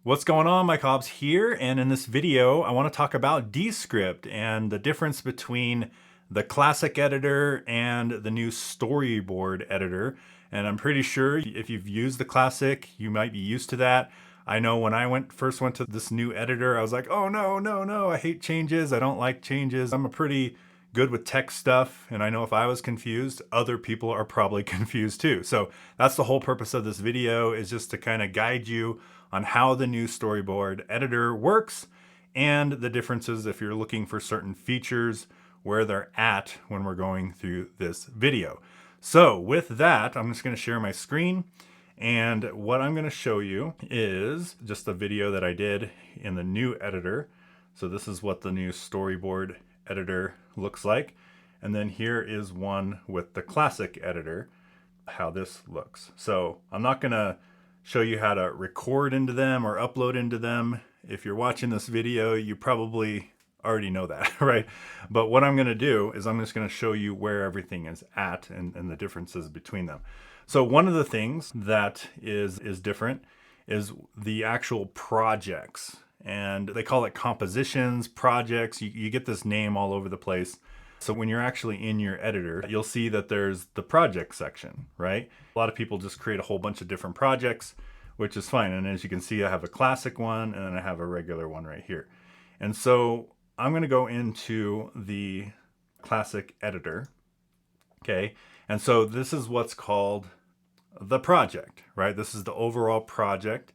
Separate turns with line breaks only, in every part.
What's going on? Mike Hobbs here, and in this video I want to talk about Descript and the difference between the classic editor and the new Storyboard editor. And I'm pretty sure if you've used the classic, you might be used to that. I know when I first went to this new editor, I was like, oh no, I hate changes. I don't like changes. I'm a pretty good with tech stuff, and I know if I was confused, other people are probably confused too. So that's the whole purpose of this video, is just to kind of guide you on how the new Storyboard editor works and the differences if you're looking for certain features, where they're at when we're going through this video. So with that, I'm just going to share my screen, and what I'm going to show you is just a video that I did in the new editor. So this is what the new Storyboard editor looks like. And then here is one with the classic editor, how this looks. So I'm not going to show you how to record into them or upload into them. If you're watching this video, you probably already know that, right? But what I'm going to do is I'm just going to show you where everything is at and the differences between them. So one of the things that is different is the actual projects, and they call it compositions, projects. You get this name all over the place. So when you're actually in your editor, you'll see that there's the project section, right? A lot of people just create a whole bunch of different projects, which is fine. And as you can see, I have a classic one and then I have a regular one right here. And so I'm going to go into the classic editor. Okay. And so this is what's called the project, right? This is the overall project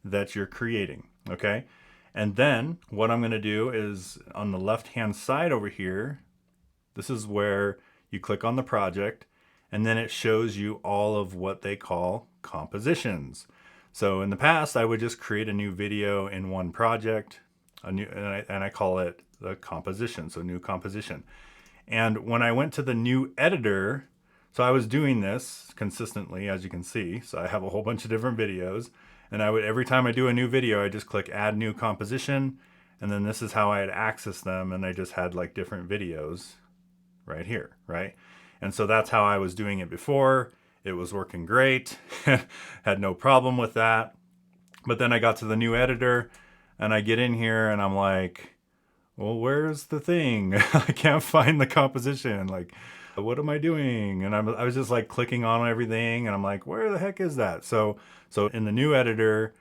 that you're creating. Okay. And then what I'm going to do is on the left-hand side over here, this is where you click on the project, and then it shows you all of what they call compositions. So in the past, I would just create a new video in one project, and I call it the composition, so new composition. And when I went to the new editor, so I was doing this consistently, as you can see. So I have a whole bunch of different videos, and every time I do a new video, I just click add new composition, and then this is how I had access them, and I just had like different videos right here, right? And so that's how I was doing it before. It was working great. Had no problem with that. But then I got to the new editor and I get in here and I'm like, well, where's the thing? I can't find the composition. Like, what am I doing? And I was just like clicking on everything and I'm like, where the heck is that? So in the new editor,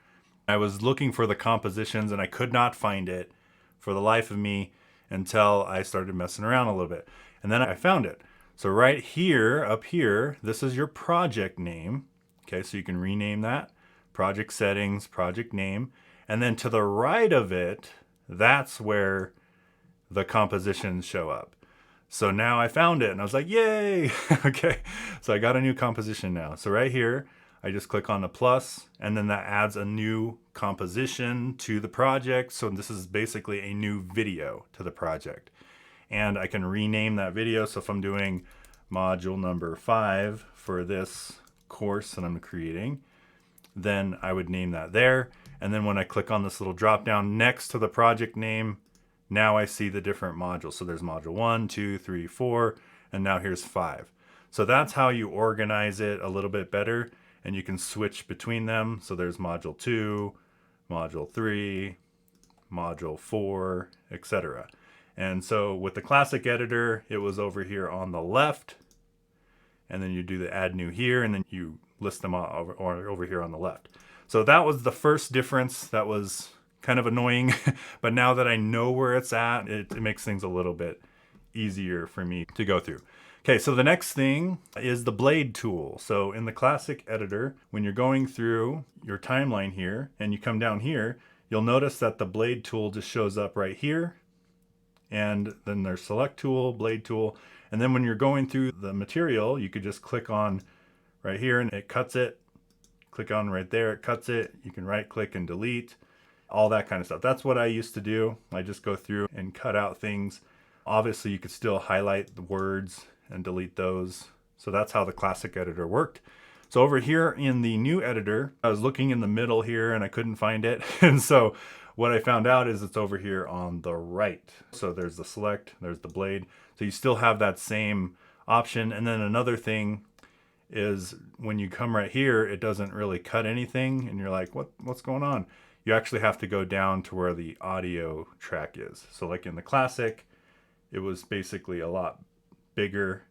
I was looking for the compositions and I could not find it for the life of me until I started messing around a little bit. And then I found it. So right here, up here, this is your project name. Okay, so you can rename that. Project settings, project name. And then to the right of it, that's where the compositions show up. So now I found it and I was like, yay! Okay, so I got a new composition now. So right here, I just click on the plus, and then that adds a new composition to the project. So this is basically a new video to the project. And I can rename that video. So if I'm doing module number 5 for this course that I'm creating, then I would name that there. And then when I click on this little drop down next to the project name, now I see the different modules. So there's module 1, 2, 3, 4, and now here's 5. So that's how you organize it a little bit better, and you can switch between them. So there's module 2, module 3, module 4, etc. And so with the classic editor, it was over here on the left, and then you do the add new here, and then you list them all over here on the left. So that was the first difference. That was kind of annoying, but now that I know where it's at, it makes things a little bit easier for me to go through. Okay, so the next thing is the blade tool. So in the classic editor, when you're going through your timeline here and you come down here, you'll notice that the blade tool just shows up right here. And then there's select tool, blade tool. And then when you're going through the material, you could just click on right here and it cuts it. Click on right there, it cuts it. You can right click and delete, all that kind of stuff. That's what I used to do. I just go through and cut out things. Obviously you could still highlight the words and delete those. So that's how the classic editor worked. So over here in the new editor, I was looking in the middle here and I couldn't find it. And so what I found out is it's over here on the right. So there's the select, there's the blade. So you still have that same option. And then another thing is when you come right here, it doesn't really cut anything. And you're like, what's going on? you actually have to go down to where the audio track is. So like in the classic, it was basically a lot bigger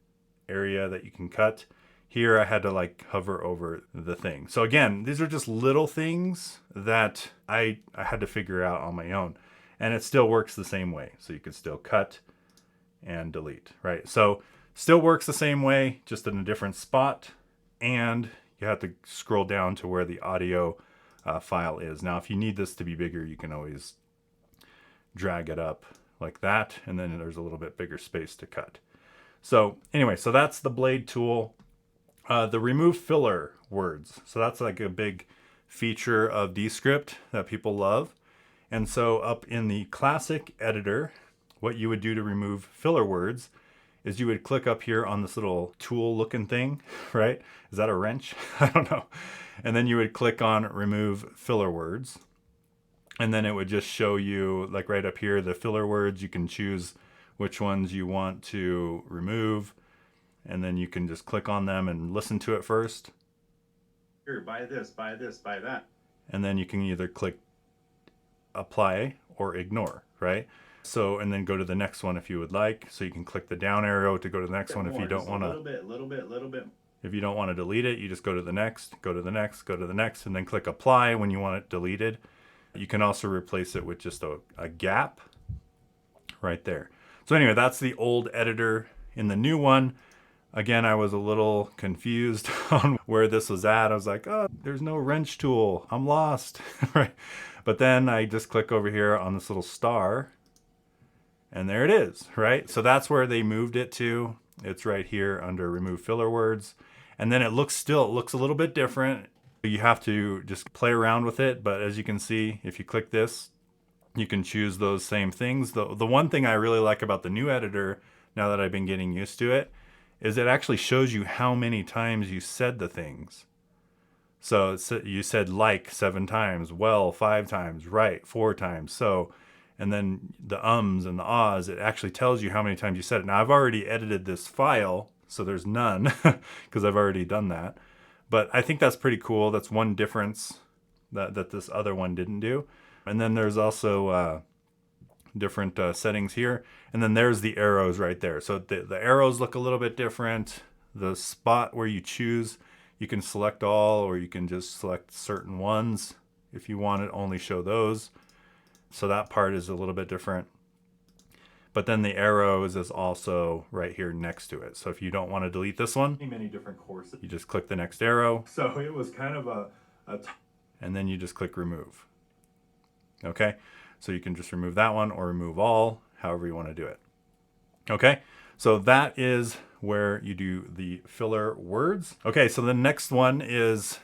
area that you can cut. Here I had to like hover over the thing. So again, these are just little things that I had to figure out on my own. And it still works the same way. So you can still cut and delete, right? So still works the same way, just in a different spot. And you have to scroll down to where the audio file is. Now, if you need this to be bigger, you can always drag it up like that. And then there's a little bit bigger space to cut. So anyway, so that's the blade tool. The remove filler words. So that's like a big feature of Descript that people love. And so up in the classic editor, what you would do to remove filler words is you would click up here on this little tool looking thing, right? Is that a wrench? I don't know. And then you would click on remove filler words. And then it would just show you like right up here, the filler words. You can choose which ones you want to remove. And then you can just click on them and listen to it first.
Here, buy this, buy this, buy that.
And then you can either click apply or ignore, right? So, and then go to the next one if you would like. So you can click the down arrow to go to the next one if you don't want to.
Little bit.
If you don't want to delete it, you just go to the next, go to the next, go to the next, and then click apply when you want it deleted. You can also replace it with just a gap right there. So anyway, that's the old editor. In the new one, again, I was a little confused on where this was at. I was like, oh, there's no wrench tool. I'm lost, right? But then I just click over here on this little star, and there it is, right? So that's where they moved it to. It's right here under remove filler words. And then it looks a little bit different. You have to just play around with it. But as you can see, if you click this, you can choose those same things. The one thing I really like about the new editor, now that I've been getting used to it, is it actually shows you how many times you said the things. So you said like 7 times, well 5 times, right 4 times, so, and then the ums and the ahs, it actually tells you how many times you said it. Now I've already edited this file, so there's none because I've already done that. But I think that's pretty cool. That's one difference that this other one didn't do. And then there's also different settings here. And then there's the arrows right there. So the arrows look a little bit different. The spot where you choose, you can select all, or you can just select certain ones if you want to only show those. So that part is a little bit different. But then the arrows is also right here next to it. So if you don't want to delete this one,
Many different courses.
you just click the next arrow.
So it was kind of
and then you just click remove. Okay, so you can just remove that one or remove all, however you want to do it. Okay, so that is where you do the filler words. Okay, so the next one is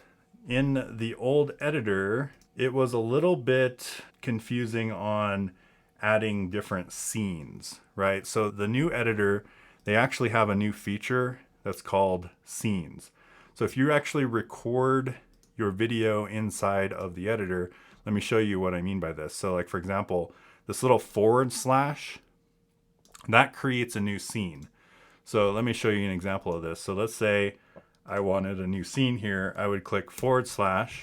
in the old editor. It was a little bit confusing on adding different scenes, right? So the new editor, they actually have a new feature that's called scenes. So if you actually record your video inside of the editor, let me show you what I mean by this. So like, for example, this little /, that creates a new scene. So let me show you an example of this. So let's say I wanted a new scene here. I would click /,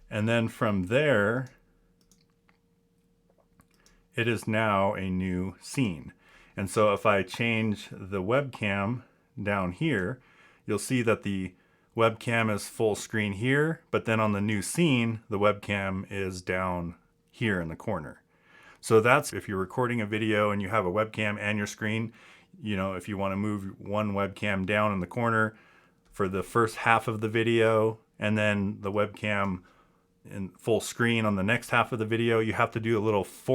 and then from there, it is now a new scene. And so if I change the webcam down here, you'll see that the webcam is full screen here, but then on the new scene, the webcam is down here in the corner. So that's if you're recording a video and you have a webcam and your screen, you know, if you want to move one webcam down in the corner for the first half of the video, and then the webcam in full screen on the next half of the video, you have to do a little /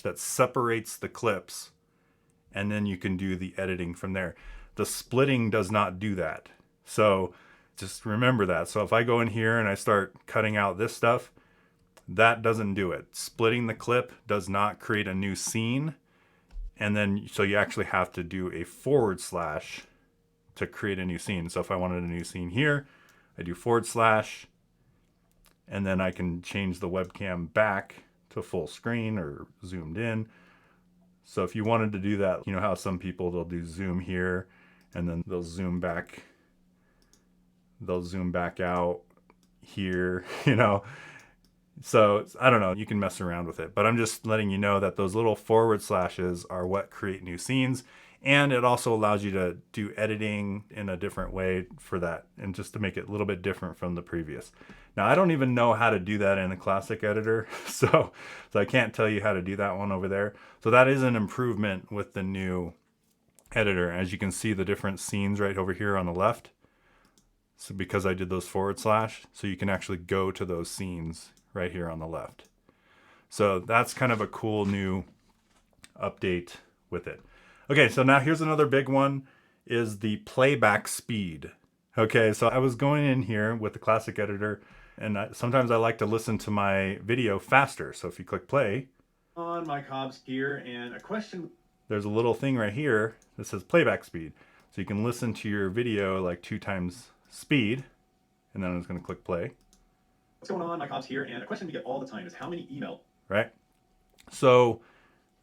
that separates the clips, and then you can do the editing from there. The splitting does not do that. So just remember that. So if I go in here and I start cutting out this stuff, that doesn't do it. Splitting the clip does not create a new scene. And then, so you actually have to do a / to create a new scene. So if I wanted a new scene here, I do /, and then I can change the webcam back to full screen or zoomed in. So if you wanted to do that, you know how some people, they'll do zoom here and then they'll zoom back out here, you know, So I don't know, you can mess around with it, but I'm just letting you know that those little forward slashes are what create new scenes. And it also allows you to do editing in a different way for that, and just to make it a little bit different from the previous. Now, I don't even know how to do that in the classic editor, so I can't tell you how to do that one over there. So that is an improvement with the new editor. As you can see, the different scenes right over here on the left. So because I did those forward slash, so you can actually go to those scenes right here on the left. So that's kind of a cool new update with it. Okay, so now here's another big one, is the playback speed. Okay, so I was going in here with the classic editor, and sometimes I like to listen to my video faster. So if you click play,
On Mike Hobbs here, and a question.
there's a little thing right here that says playback speed. So you can listen to your video like 2 times speed, and then I'm just gonna click play.
What's going on, Mike Hobbs here, and a question we get all the time is how many email.
Right? So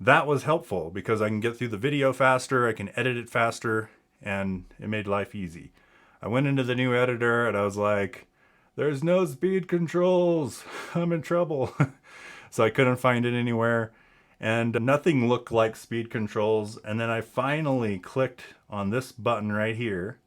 that was helpful because I can get through the video faster, I can edit it faster, and it made life easy. I went into the new editor and I was like, there's no speed controls. I'm in trouble. So I couldn't find it anywhere, and nothing looked like speed controls. And then I finally clicked on this button right here,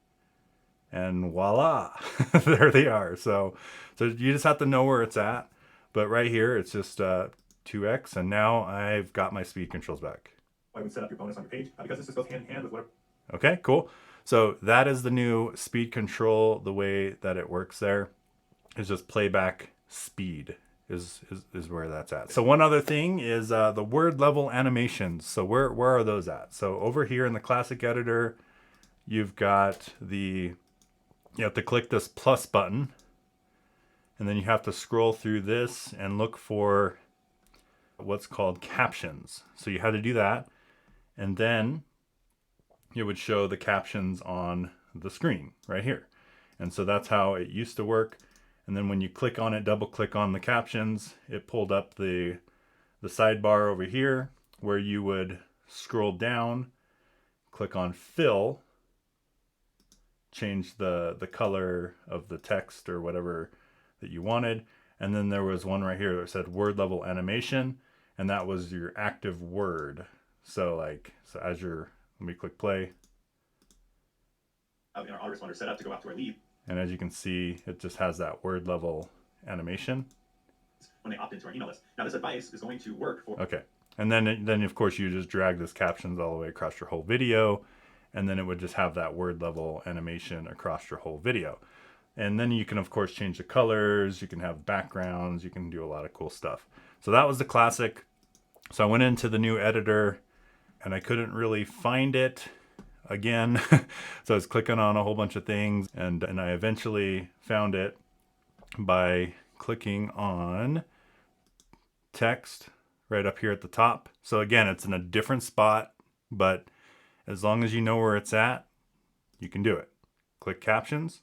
and voila, there they are. So you just have to know where it's at. But right here, it's just 2x, and now I've got my speed controls back.
I would set up your bonus on your page because this just goes hand in hand with whatever.
Okay, cool. So that is the new speed control. The way that it works there is just playback speed is where that's at. So one other thing is the word level animations. So where are those at? So over here in the classic editor, you've got you have to click this plus button, and then you have to scroll through this and look for what's called captions. So you had to do that, and then it would show the captions on the screen right here. And so that's how it used to work. And then when you click on it, double click on the captions, it pulled up the sidebar over here where you would scroll down, click on fill, change the color of the text or whatever that you wanted. And then there was one right here that said word level animation, and that was your active word. So as you're, let me click play.
In our autoresponder set up to go out to our lead.
And as you can see, it just has that word level animation
when they opt into our email list. Now this advice is going to work for.
Okay. And then of course you just drag this captions all the way across your whole video, and then it would just have that word level animation across your whole video. And then you can of course change the colors, you can have backgrounds, you can do a lot of cool stuff. So that was the classic. So I went into the new editor and I couldn't really find it again. So I was clicking on a whole bunch of things, and I eventually found it by clicking on text right up here at the top. So again, it's in a different spot, but as long as you know where it's at, you can do it. Click captions,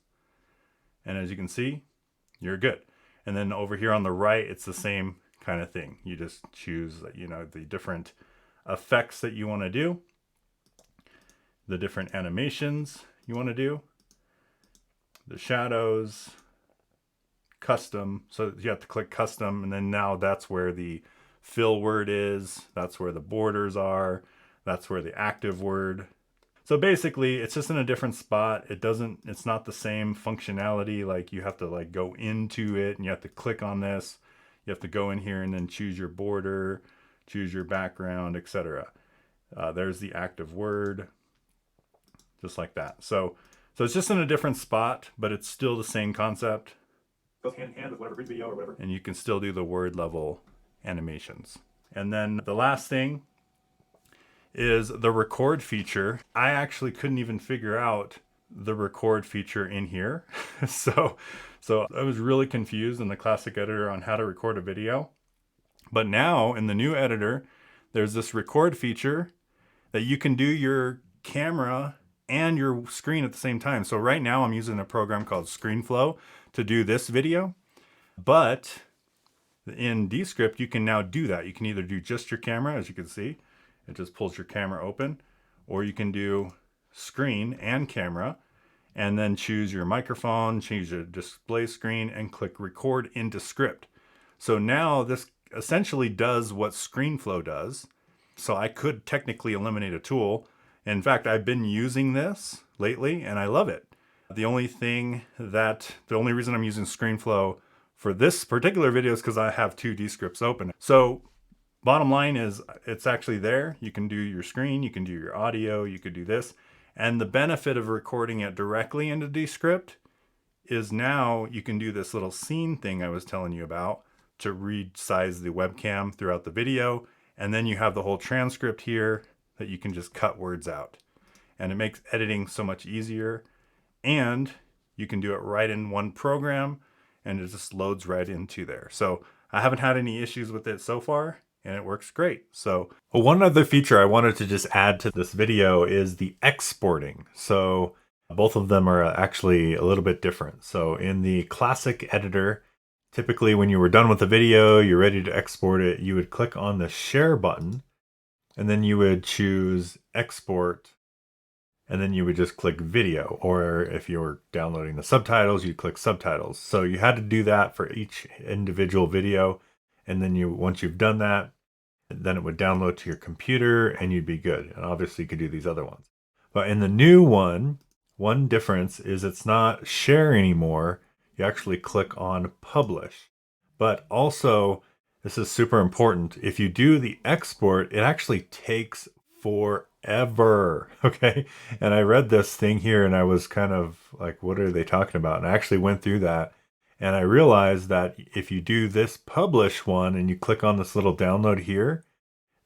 and as you can see, you're good. And then over here on the right, it's the same kind of thing. You just choose, the different effects that you want to do, the different animations you want to do, the shadows, custom. So you have to click custom, and then now that's where the fill word is, that's where the borders are, that's where the active word. So basically it's just in a different spot. It's not the same functionality. Like you have to go into it and you have to click on this. You have to go in here and then choose your border, choose your background, etc. There's the active word, just like that. So it's just in a different spot, but it's still the same concept.
Goes hand in hand with whatever video or whatever.
And you can still do the word level animations. And then the last thing is the record feature. I actually couldn't even figure out the record feature in here. So I was really confused in the classic editor on how to record a video. But now in the new editor, there's this record feature that you can do your camera and your screen at the same time. So right now I'm using a program called ScreenFlow to do this video, but in Descript you can now do that. You can either do just your camera, as you can see, it just pulls your camera open, or you can do screen and camera, and then choose your microphone, choose your display screen, and click record in Descript. So now this essentially does what ScreenFlow does. So I could technically eliminate a tool. In fact, I've been using this lately and I love it. The only reason I'm using ScreenFlow for this particular video is because I have two Descripts open. So bottom line is it's actually there. You can do your screen, you can do your audio, you could do this. And the benefit of recording it directly into Descript is now you can do this little scene thing I was telling you about to resize the webcam throughout the video. And then you have the whole transcript here that you can just cut words out. And it makes editing so much easier. And you can do it right in one program and it just loads right into there. So I haven't had any issues with it so far and it works great. So one other feature I wanted to just add to this video is the exporting. So both of them are actually a little bit different. So in the classic editor, typically when you were done with the video, you're ready to export it, you would click on the share button and then you would choose export and then you would just click video. Or if you were downloading the subtitles, you'd click subtitles. So you had to do that for each individual video. And then once you've done that, then it would download to your computer and you'd be good. And obviously you could do these other ones. But in the new one difference is it's not share anymore. You actually click on publish. But also, this is super important. If you do the export, it actually takes forever. Okay. And I read this thing here and I was kind of like, what are they talking about? And I actually went through that and I realized that if you do this publish one and you click on this little download here,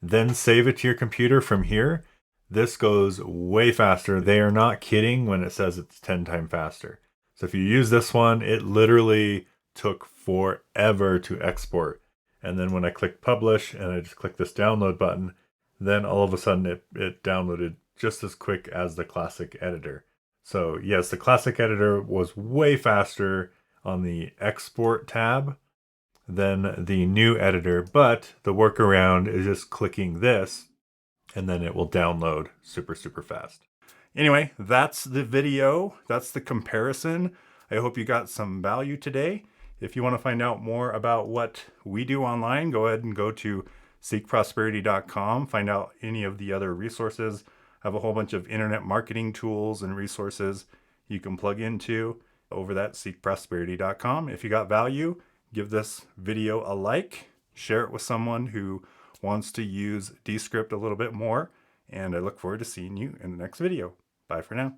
then save it to your computer from here, this goes way faster. They are not kidding when it says it's 10 times faster. So if you use this one, it literally took forever to export. And then when I click publish and I just click this download button, then all of a sudden it downloaded just as quick as the classic editor. So yes, the classic editor was way faster on the export tab than the new editor, but the workaround is just clicking this and then it will download super, super fast. Anyway, that's the video. That's the comparison. I hope you got some value today. If you want to find out more about what we do online, go ahead and go to seekprosperity.com. Find out any of the other resources. I have a whole bunch of internet marketing tools and resources you can plug into over that seekprosperity.com. If you got value, give this video a like, share it with someone who wants to use Descript a little bit more, and I look forward to seeing you in the next video. Bye for now.